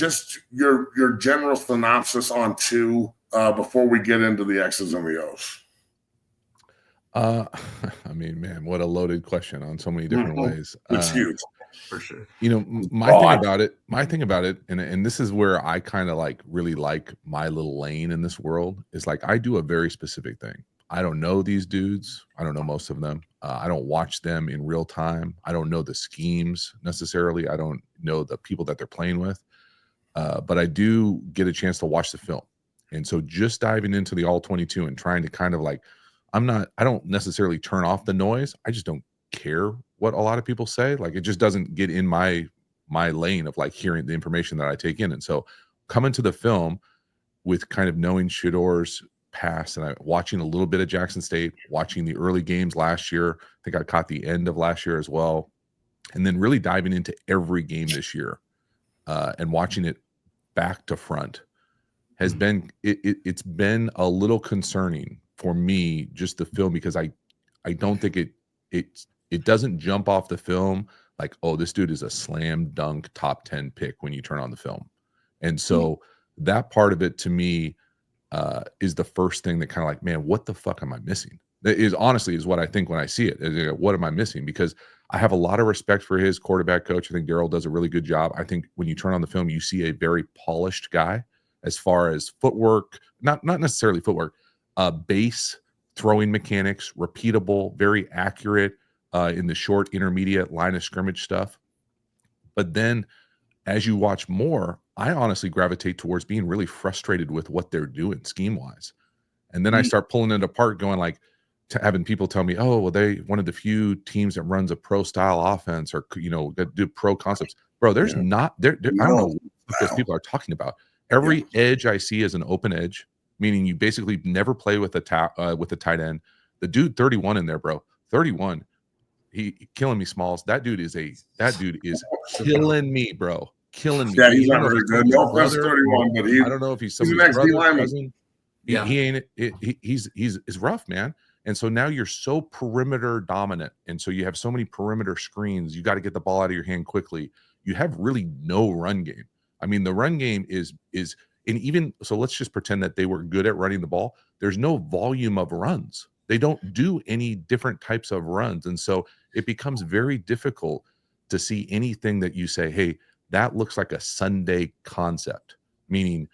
just your general synopsis on 2 before we get into the X's and the O's. I mean, man, what a loaded question on so many different ways. It's huge. For sure. You know, my thing about it, and this is where I kind of like really like my little lane in this world, is like I do a very specific thing. I don't know these dudes. I don't know most of them. I don't watch them in real time. I don't know the schemes necessarily. I don't know the people that they're playing with. But I do get a chance to watch the film. And so just diving into the all 22 and trying to kind of like, I don't necessarily turn off the noise. I just don't care what a lot of people say. Like it just doesn't get in my lane of like hearing the information that I take in. And so coming to the film with kind of knowing Shedeur's past and watching a little bit of Jackson State, watching the early games last year. I think I caught the end of last year as well. And then really diving into every game this year and watching it back to front has been, it's been a little concerning for me, just the film, because I don't think it doesn't jump off the film like, oh, this dude is a slam dunk top 10 pick when you turn on the film. And so that part of it to me is the first thing that kind of like, man, what the fuck am I missing? That is honestly is what I think when I see it. What am I missing? Because I have a lot of respect for his quarterback coach. I think Darryl does a really good job. I think when you turn on the film, you see a very polished guy as far as footwork, not necessarily footwork, base throwing mechanics, repeatable, very accurate in the short, intermediate line of scrimmage stuff. But then as you watch more, I honestly gravitate towards being really frustrated with what they're doing scheme-wise. And then I start pulling it apart, going like, having people tell me, oh, well, they one of the few teams that runs a pro-style offense or, you know, that do pro concepts. Bro, there's not, I don't know what those people are talking about. Every edge I see is an open edge, meaning you basically never play with a tight end. The dude 31 in there, bro, 31. He killing me, Smalls. That dude is killing me, bro. Killing me. Yeah, he's not very good. No offense, 31, but I don't know if he's somebody's brother, cousin. Yeah, he ain't. He's rough, man. And so now you're so perimeter dominant, and so you have so many perimeter screens. You got to get the ball out of your hand quickly. You have really no run game. I mean, the run game is, and even so, let's just pretend that they were good at running the ball. There's no volume of runs. They don't do any different types of runs, and so it becomes very difficult to see anything that you say, hey, that looks like a Sunday concept, meaning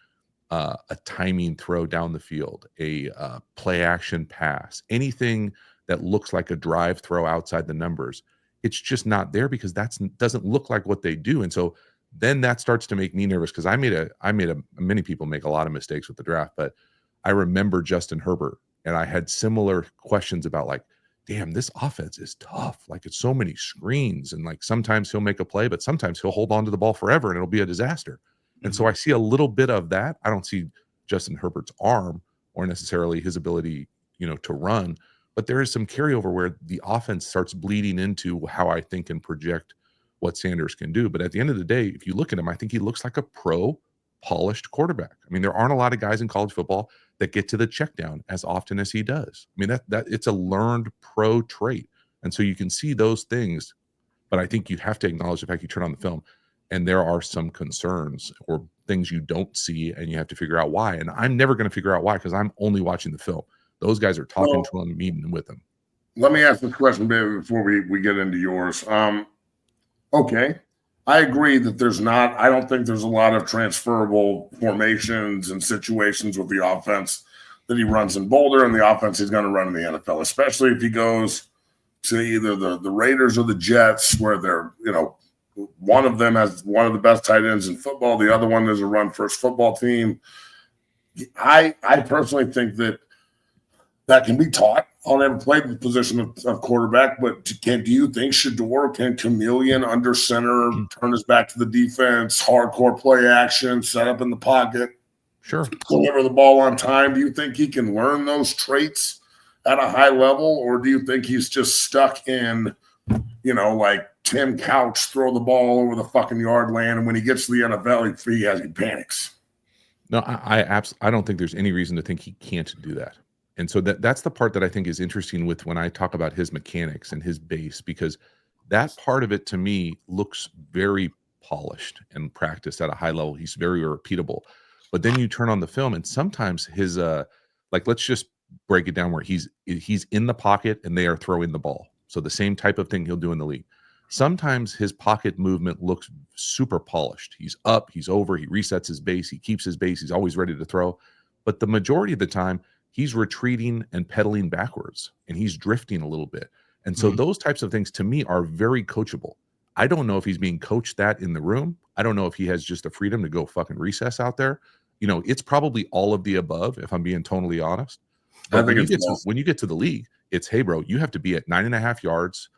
a timing throw down the field, a play action pass, anything that looks like a drive throw outside the numbers. It's just not there because doesn't look like what they do. And so then that starts to make me nervous because many people make a lot of mistakes with the draft, but I remember Justin Herbert and I had similar questions about like, damn, this offense is tough. Like it's so many screens and like sometimes he'll make a play, but sometimes he'll hold on to the ball forever and it'll be a disaster. And so I see a little bit of that. I don't see Justin Herbert's arm or necessarily his ability, you know, to run, but there is some carryover where the offense starts bleeding into how I think and project what Sanders can do. But at the end of the day, if you look at him, I think he looks like a pro polished quarterback. I mean, there aren't a lot of guys in college football that get to the check down as often as he does. I mean, that it's a learned pro trait. And so you can see those things, but I think you have to acknowledge the fact you turn on the film and there are some concerns or things you don't see and you have to figure out why. And I'm never going to figure out why because I'm only watching the film. Those guys are talking to him, meeting with him. Let me ask this question, baby, before we get into yours. Okay. I agree that I don't think there's a lot of transferable formations and situations with the offense that he runs in Boulder and the offense he's going to run in the NFL, especially if he goes to either the Raiders or the Jets, where they're, you know, one of them has one of the best tight ends in football. The other one is a run-first football team. I personally think that can be taught. I'll never play the position of quarterback, but do you think Shedeur can chameleon under center, turn his back to the defense, hardcore play action, set up in the pocket, sure, deliver the ball on time? Do you think he can learn those traits at a high level, or do you think he's just stuck in, you know, like Tim Couch, throw the ball over the fucking yard land, and when he gets to the NFL, he panics? No, I don't think there's any reason to think he can't do that. And so that's the part that I think is interesting with when I talk about his mechanics and his base, because that part of it to me looks very polished and practiced at a high level. He's very repeatable. But then you turn on the film, and sometimes his like, let's just break it down where he's in the pocket and they are throwing the ball. So the same type of thing he'll do in the league. Sometimes his pocket movement looks super polished. He's up, he's over, he resets his base, he keeps his base, he's always ready to throw. But the majority of the time, he's retreating and pedaling backwards, and he's drifting a little bit. And so those types of things to me are very coachable. I don't know if he's being coached that in the room. I don't know if he has just the freedom to go fucking recess out there. It's probably all of the above, if I'm being totally honest. But when you get to the league, it's, hey, bro, you have to be at 9.5 yards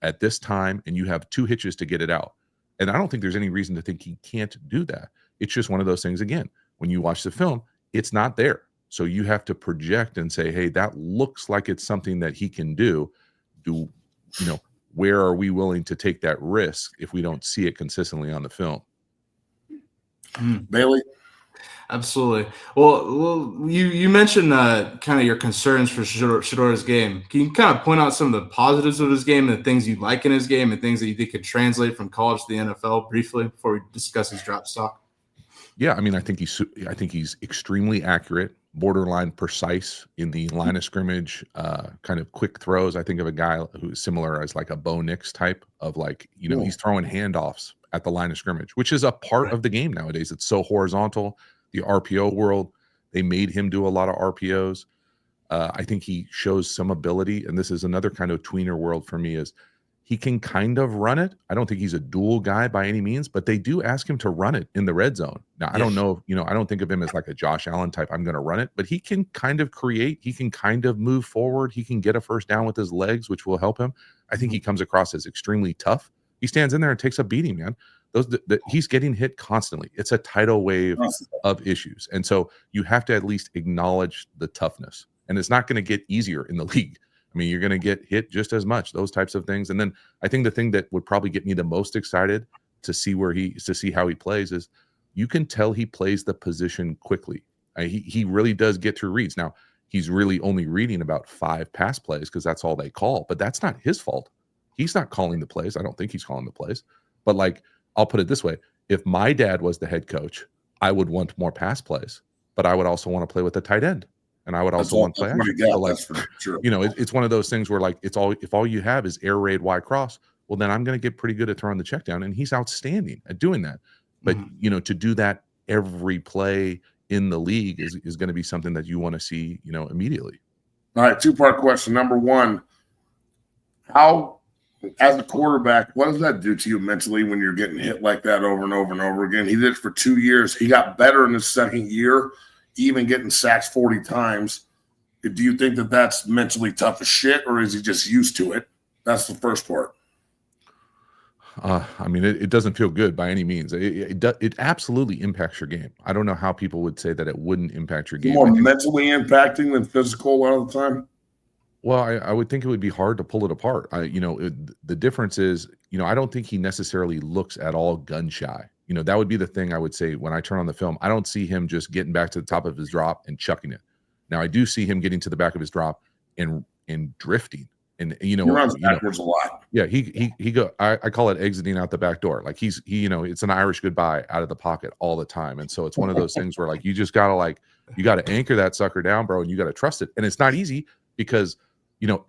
at this time, and you have 2 hitches to get it out. And I don't think there's any reason to think he can't do that. It's just one of those things, again, when you watch the film, it's not there. So you have to project and say, hey, that looks like it's something that he can do. Where are we willing to take that risk if we don't see it consistently on the film? Bailey? Absolutely. Well, you mentioned kind of your concerns for Shedeur's game. Can you kind of point out some of the positives of his game, and the things you like in his game, and things that you think could translate from college to the NFL briefly before we discuss his draft stock? Yeah, I mean, I think he's extremely accurate, borderline precise in the line of scrimmage, kind of quick throws. I think of a guy who's similar as like a Bo Nix type of, like, he's throwing handoffs at the line of scrimmage, which is a part of the game nowadays. It's so horizontal. The RPO world, they made him do a lot of RPOs. I think he shows some ability, and this is another kind of tweener world for me, is he can kind of run it. I don't think he's a dual guy by any means, but they do ask him to run it in the red zone. Now, I don't know, I don't think of him as like a Josh Allen type, I'm going to run it, but he can kind of create, he can kind of move forward. He can get a first down with his legs, which will help him. I think he comes across as extremely tough. He stands in there and takes a beating, man. He's getting hit constantly. It's a tidal wave of issues. And so you have to at least acknowledge the toughness. And it's not going to get easier in the league. I mean, you're going to get hit just as much, those types of things. And then I think the thing that would probably get me the most excited to see how he plays is, you can tell he plays the position quickly. He really does get through reads. Now, he's really only reading about 5 pass plays because that's all they call, but that's not his fault. He's not calling the plays. I don't think he's calling the plays. But, like, I'll put it this way. If my dad was the head coach, I would want more pass plays, but I would also want to play with the tight end. And I would also want play action. So, like, sure. It's one of those things where, like, if all you have is air raid Y cross, well, then I'm going to get pretty good at throwing the check down, and he's outstanding at doing that. But to do that every play in the league is going to be something that you want to see, immediately. All right, 2-part question. Number one, how, as a quarterback, what does that do to you mentally when you're getting hit like that over and over and over again? He did it for 2 years. He got better in his second year, even getting sacked 40 times. Do you think that that's mentally tough as shit, or is he just used to it? That's the first part. I mean, it doesn't feel good by any means. It absolutely impacts your game. I don't know how people would say that it wouldn't impact your game. More mentally impacting than physical a lot of the time? Well, I would think it would be hard to pull it apart. The difference is, I don't think he necessarily looks at all gun shy. That would be the thing I would say when I turn on the film. I don't see him just getting back to the top of his drop and chucking it. Now, I do see him getting to the back of his drop and drifting. And he runs backwards a lot. Yeah, he go. I call it exiting out the back door. Like it's an Irish goodbye out of the pocket all the time. And so it's one of those things where, like, you just gotta anchor that sucker down, bro, and you gotta trust it. And it's not easy because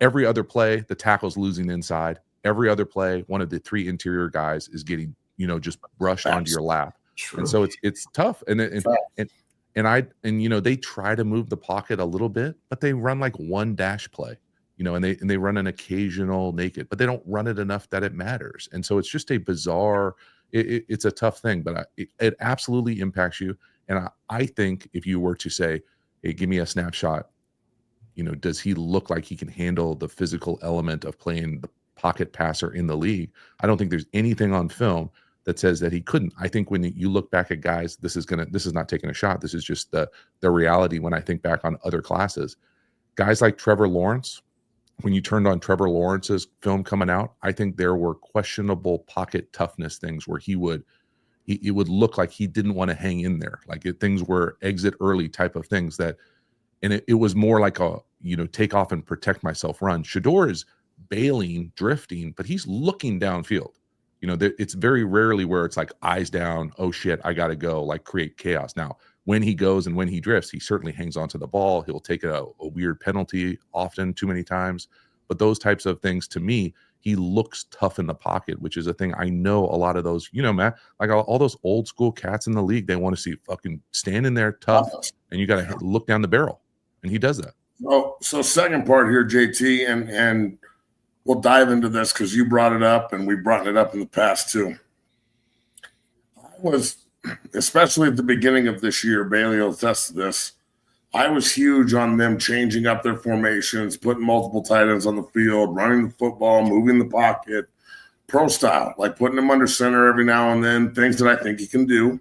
every other play the tackle's losing inside. Every other play, one of the 3 interior guys is getting just brushed onto your lap. True. And so it's tough. And they try to move the pocket a little bit, but they run like one dash play. And they run an occasional naked, but they don't run it enough that it matters. And so it's just a bizarre, it's a tough thing, but it absolutely impacts you. And I think if you were to say, hey, give me a snapshot, does he look like he can handle the physical element of playing the pocket passer in the league? I don't think there's anything on film that says that he couldn't. I think when you look back at guys, this is not taking a shot. This is just the reality. When I think back on other classes, guys like Trevor Lawrence, when you turned on Trevor Lawrence's film coming out, I think there were questionable pocket toughness things where it would look like he didn't want to hang in there. Like things were exit early type of things and it was more like a, take off and protect myself run. Shedeur is bailing, drifting, but he's looking downfield. It's very rarely where it's like eyes down, oh shit, I gotta go, like create chaos. Now, when he goes and when he drifts, he certainly hangs onto the ball. He'll take a weird penalty often, too many times. But those types of things, to me, he looks tough in the pocket, which is a thing I know a lot of those, Matt, like all those old school cats in the league, they want to see fucking standing there tough, and you got to look down the barrel, and he does that. So second part here, JT, and we'll dive into this because you brought it up and we've brought it up in the past too. I was, especially at the beginning of this year, Bailey will attest to this, I was huge on them changing up their formations, putting multiple tight ends on the field, running the football, moving the pocket, pro style, like putting him under center every now and then, things that I think he can do.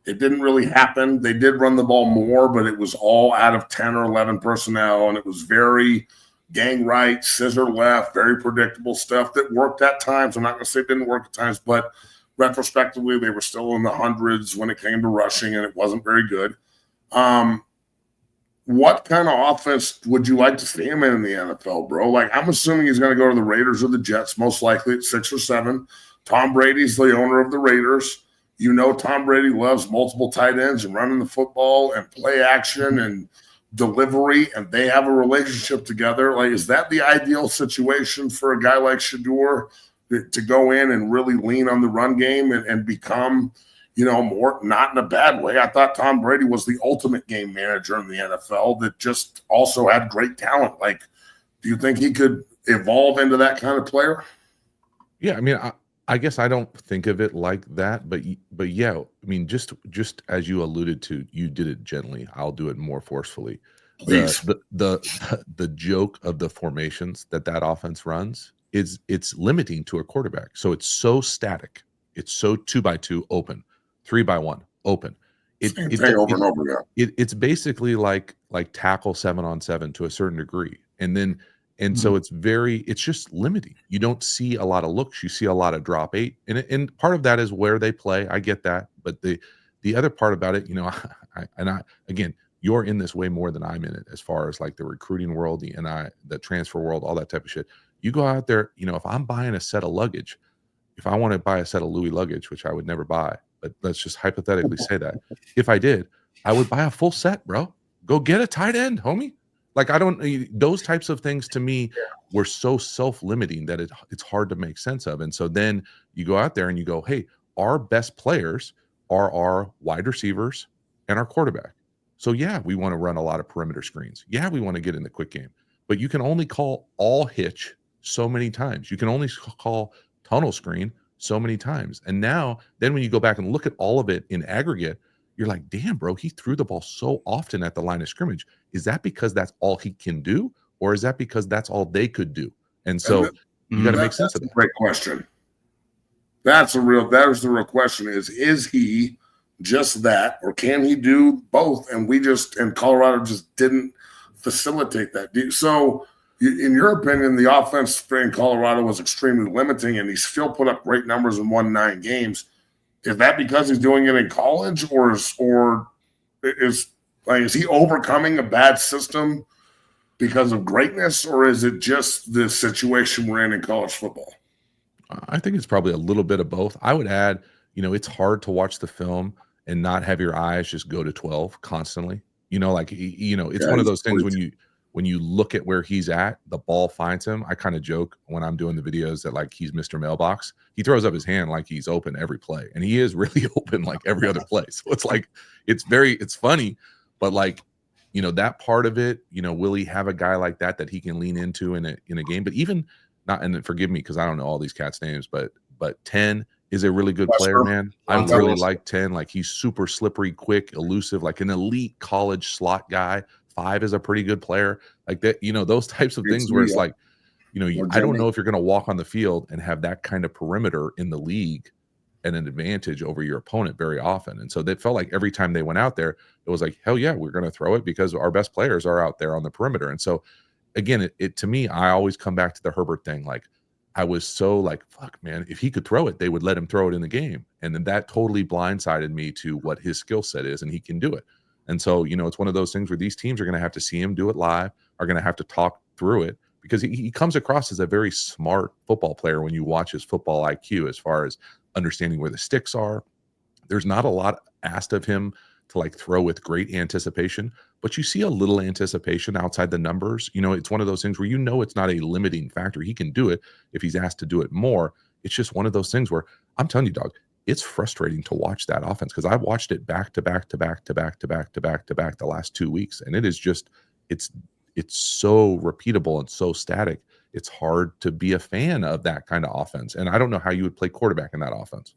It didn't really happen. They did run the ball more, but it was all out of 10 or 11 personnel, and it was very gang right, scissor left, very predictable stuff that worked at times. I'm not going to say it didn't work at times, but retrospectively, they were still in the hundreds when it came to rushing, and it wasn't very good. What kind of offense would you like to see him in the NFL, bro? Like, I'm assuming he's going to go to the Raiders or the Jets, most likely at 6 or 7. Tom Brady's the owner of the Raiders. Tom Brady loves multiple tight ends and running the football and play action and delivery, and they have a relationship together. Like, is that the ideal situation for a guy like Shedeur to go in and really lean on the run game and become, more, not in a bad way? I thought Tom Brady was the ultimate game manager in the NFL that just also had great talent. Like, do you think he could evolve into that kind of player? Yeah, I mean, I guess I don't think of it like that, but yeah, I mean, just as you alluded to, you did it gently. I'll do it more forcefully. The joke of the formations that offense runs is it's limiting to a quarterback. So it's so static. It's so 2x2 open, 3x1 open. It's over and over again. It's basically like tackle 7-on-7 to a certain degree, and so it's just limiting. You don't see a lot of looks. You see a lot of drop 8. And part of that is where they play. I get that. But the other part about it, again, you're in this way more than I'm in it as far as like the recruiting world, the transfer world, all that type of shit. You go out there, if I'm buying a set of luggage, if I want to buy a set of Louis luggage, which I would never buy, but let's just hypothetically say that. If I did, I would buy a full set, bro. Go get a tight end, homie. Like, those types of things to me were so self-limiting that it's hard to make sense of. And so then you go out there and you go, hey, our best players are our wide receivers and our quarterback. So yeah, we want to run a lot of perimeter screens. Yeah, we want to get in the quick game, but you can only call all hitch so many times. You can only call tunnel screen so many times. And now, then when you go back and look at all of it in aggregate, you're like, damn, bro, he threw the ball so often at the line of scrimmage. Is that because that's all he can do? Or is that because that's all they could do? And so you got to make sense of that. Great question. That is the real question is he just that, or can he do both? And Colorado just didn't facilitate that. So in your opinion, the offense in Colorado was extremely limiting, and he still put up great numbers and won 9 games. Is that because he's doing it in college, or is he overcoming a bad system because of greatness, or is it just the situation we're in college football? I think it's probably a little bit of both. I would add, it's hard to watch the film and not have your eyes just go to 12 constantly. It's one of those things when you look at where he's at, the ball finds him. I kind of joke when I'm doing the videos that like he's Mr. Mailbox. He throws up his hand like he's open every play, and he is really open like every other play. So it's like it's funny, but like that part of it, will he have a guy like that he can lean into in a game? But even not, and forgive me because I don't know all these cats' names, but 10 is a really good player, man. I really like 10. Like, he's super slippery, quick, elusive, like an elite college slot guy. 5 is a pretty good player, like that. Those types of things where it's like, I don't know if you're going to walk on the field and have that kind of perimeter in the league and an advantage over your opponent very often. And so they felt like every time they went out there, it was like, hell yeah, we're going to throw it because our best players are out there on the perimeter. And so again, it to me, I always come back to the Herbert thing. Like, I was so like, fuck, man, if he could throw it, they would let him throw it in the game. And then that totally blindsided me to what his skill set is, and he can do it. And so, it's one of those things where these teams are going to have to see him do it live, are going to have to talk through it, because he comes across as a very smart football player when you watch his football IQ as far as understanding where the sticks are. There's not a lot asked of him to like throw with great anticipation, but you see a little anticipation outside the numbers. You know, it's one of those things where you know it's not a limiting factor. He can do it if he's asked to do it more. It's just one of those things where I'm telling you, dog, it's frustrating to watch that offense because I've watched it back to back to back to back to back to back to back the last 2 weeks, and it is just it's so repeatable and so static. It's hard to be a fan of that kind of offense, and I don't know how you would play quarterback in that offense.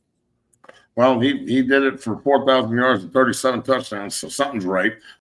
Well, he did it for 4,000 yards and 37 touchdowns, so something's right.